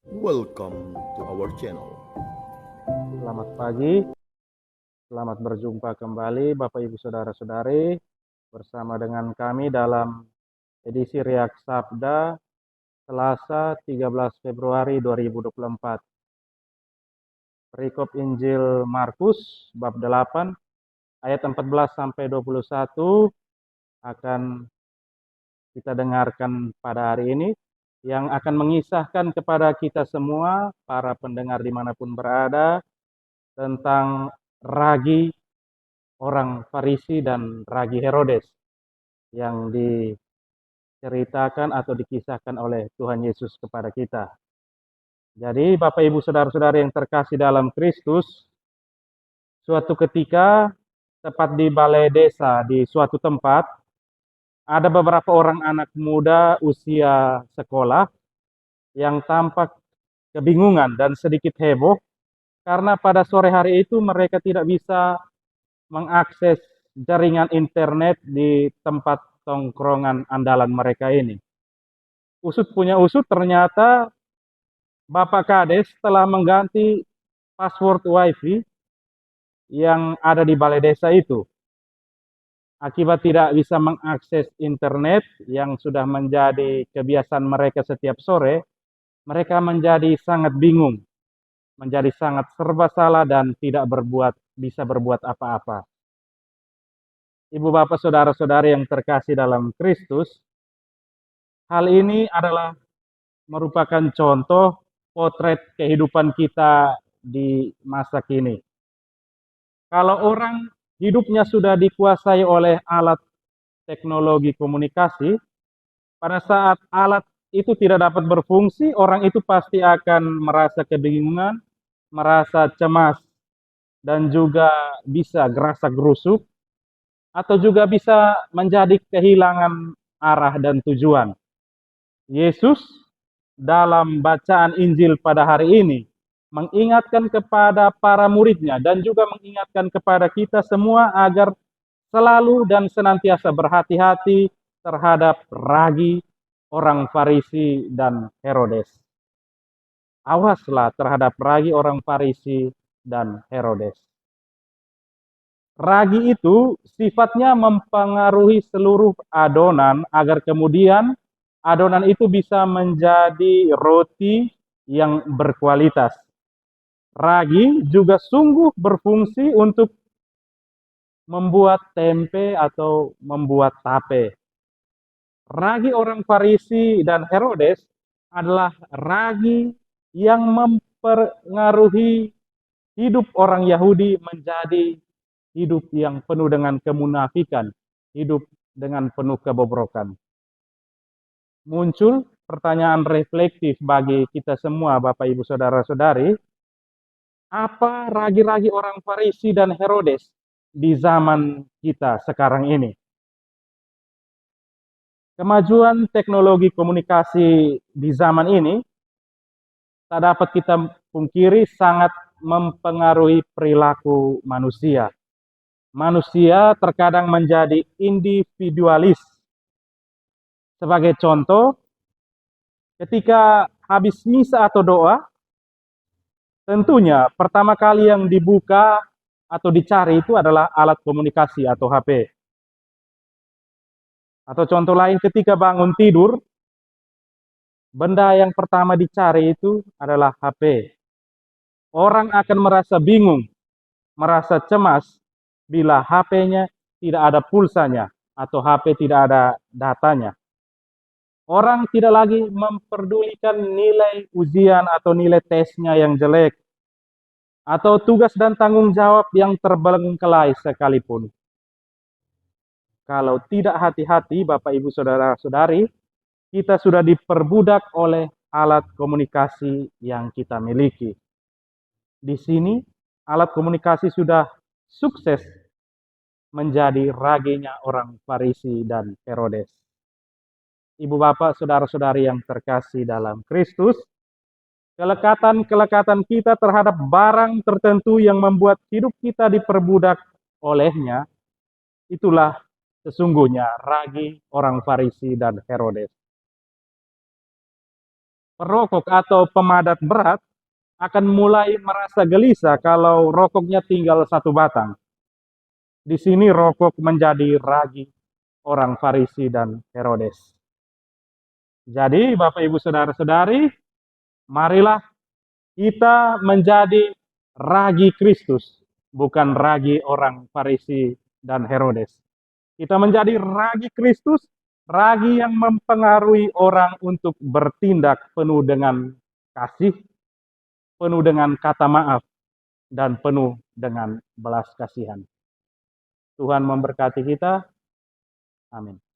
Welcome to our channel. Selamat pagi, selamat berjumpa kembali Bapak Ibu Saudara-saudari bersama dengan kami dalam edisi Riak Sabda Selasa 13 Februari 2024. Perikop Injil Markus bab 8 ayat 14 sampai 21 akan kita dengarkan pada hari ini, yang akan mengisahkan kepada kita semua para pendengar dimanapun berada tentang ragi orang Farisi dan ragi Herodes yang diceritakan atau dikisahkan oleh Tuhan Yesus kepada kita. Jadi Bapak Ibu Saudara-saudara yang terkasih dalam Kristus, suatu ketika tepat di balai desa di suatu tempat, ada beberapa orang anak muda usia sekolah yang tampak kebingungan dan sedikit heboh karena pada sore hari itu mereka tidak bisa mengakses jaringan internet di tempat tongkrongan andalan mereka ini. Usut punya usut, ternyata Bapak Kades telah mengganti password WiFi yang ada di balai desa itu. Akibat tidak bisa mengakses internet yang sudah menjadi kebiasaan mereka setiap sore, mereka menjadi sangat bingung, menjadi sangat serba salah dan tidak bisa berbuat apa-apa. Ibu bapak saudara-saudari yang terkasih dalam Kristus, hal ini adalah merupakan contoh potret kehidupan kita di masa kini. Kalau orang hidupnya sudah dikuasai oleh alat teknologi komunikasi, pada saat alat itu tidak dapat berfungsi, orang itu pasti akan merasa kebingungan, merasa cemas, dan juga bisa gerasa gerusuk, atau juga bisa menjadi kehilangan arah dan tujuan. Yesus dalam bacaan Injil pada hari ini mengingatkan kepada para muridnya dan juga mengingatkan kepada kita semua agar selalu dan senantiasa berhati-hati terhadap ragi orang Farisi dan Herodes. Awaslah terhadap ragi orang Farisi dan Herodes. Ragi itu sifatnya mempengaruhi seluruh adonan agar kemudian adonan itu bisa menjadi roti yang berkualitas. Ragi juga sungguh berfungsi untuk membuat tempe atau membuat tape. Ragi orang Farisi dan Herodes adalah ragi yang mempengaruhi hidup orang Yahudi menjadi hidup yang penuh dengan kemunafikan, hidup dengan penuh kebobrokan. Muncul pertanyaan reflektif bagi kita semua, Bapak Ibu Saudara-saudari, apa ragi-ragi orang Farisi dan Herodes di zaman kita sekarang ini? Kemajuan teknologi komunikasi di zaman ini tak dapat kita pungkiri sangat mempengaruhi perilaku manusia. Manusia terkadang menjadi individualis. Sebagai contoh, ketika habis misa atau doa, tentunya pertama kali yang dibuka atau dicari itu adalah alat komunikasi atau HP. Atau contoh lain, ketika bangun tidur, benda yang pertama dicari itu adalah HP. Orang akan merasa bingung, merasa cemas bila HP-nya tidak ada pulsanya atau HP tidak ada datanya. Orang tidak lagi memperdulikan nilai ujian atau nilai tesnya yang jelek, atau tugas dan tanggung jawab yang terbengkelai sekalipun. Kalau tidak hati-hati, Bapak Ibu Saudara-saudari, kita sudah diperbudak oleh alat komunikasi yang kita miliki. Di sini, alat komunikasi sudah sukses menjadi raginya orang Farisi dan Herodes. Ibu bapak, saudara-saudari yang terkasih dalam Kristus, kelekatan-kelekatan kita terhadap barang tertentu yang membuat hidup kita diperbudak olehnya, itulah sesungguhnya ragi orang Farisi dan Herodes. perokok atau pemadat berat akan mulai merasa gelisah kalau rokoknya tinggal satu batang. Di sini rokok menjadi ragi orang Farisi dan Herodes. Jadi Bapak Ibu Saudara-saudari, marilah kita menjadi ragi Kristus, bukan ragi orang Farisi dan Herodes. Kita menjadi ragi Kristus, ragi yang mempengaruhi orang untuk bertindak penuh dengan kasih, penuh dengan kata maaf, dan penuh dengan belas kasihan. Tuhan memberkati kita. Amin.